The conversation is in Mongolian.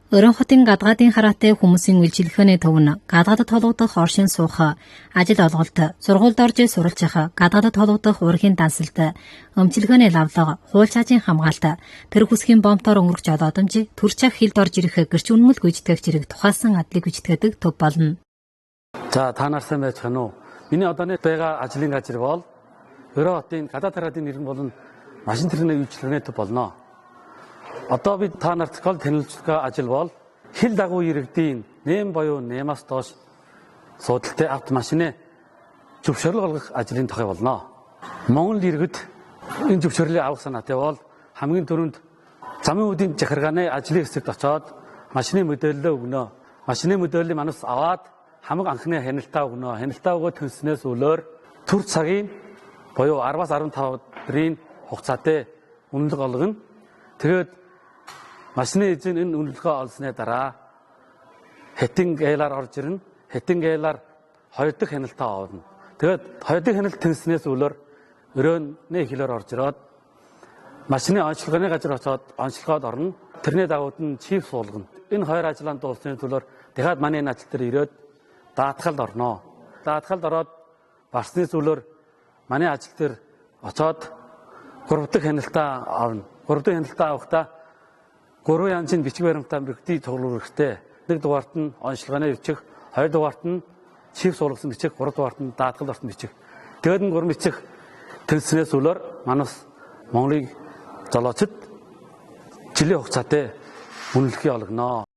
Өрөн хотын гадгаадын хараатай хүмүүсийн үйлчилгээний төв нь гадаадд холбогдох оршин суух, ажил олголт, сургуульд орж суралж явах, гадаадд холбогдох ургийн дансалт, өмчилгээний лавлага, хууль цаазын хамгаалалт, тэр хүсгийн бомтоор өнгөрөх жолоодомж, төрчих хилд орж ирэх гэрч үнэмэл гүйцэтгэх зэрэг тухайлсан адлыг гүйцэтгэдэг төв болно. За та нар сайн байж гэнэ үү? Миний одооны байгаа ажлын газар бол Өрөн хотын гадаад хараатай нэр нь болон машин тэрэгний үйлчилгээний төв болно. Одоо бид та нарт гол танилцуулах ажил бол хил дагуу иргэдийн нэм буюу нэмаас доош суудалтай автомашины зөвшөөрөл олгох ажлын тухай болно. Монгол иргэд энэ зөвшөөрлийг авах санаатай бол хамгийн түрүүнд замын үдийн захиргааны ажлын хэсэгт очоод машины мэдээлэл өгнө. Машины мэдээллийг манаас аваад хамаг анхны хяналтаа өгнө. Хяналтаа өгөө төлснөөс үлээр төр цагийн буюу 10-аас 15 өдрийн хугацаатай үнэлэг олгоно. Тэгээд машины эзэн энэ үнэлгээ олсны дараа хэтин гэлаар орж ирнэ. Хэтин гэлаар 2 дахь хяналтаа авна. Тэгээд 2 дахь хяналт тэнснээс үлээр өрөөний хилээр орж ирээд машины онцлогооны газар очоод онцлогоод орно. Тэрний дагуу нь чип суулгана. Энэ хоёр ажлаа дуусны төлөөр дахиад манай энэ ажил дээр ирээд даатгалд орно. Даатгалд ороод барсны зүйлээр манай ажил дээр очоод 3 дахь хяналтаа авна. 3 дахь хяналтаа авахдаа 3 янзын бичиг баримтаа мөрөгдий тоглох хэрэгтэй. 1 дугаарт нь онцлогооны бичих, 2 дугаарт нь чип суулгасан бичих, 3 дугаарт нь даатгал орсон бичих. Тэгээд нь 3 бичих тэнснээс үлээр манаас Монголын жолоочд жилийн хугацаатай үнэлгээ олгоно.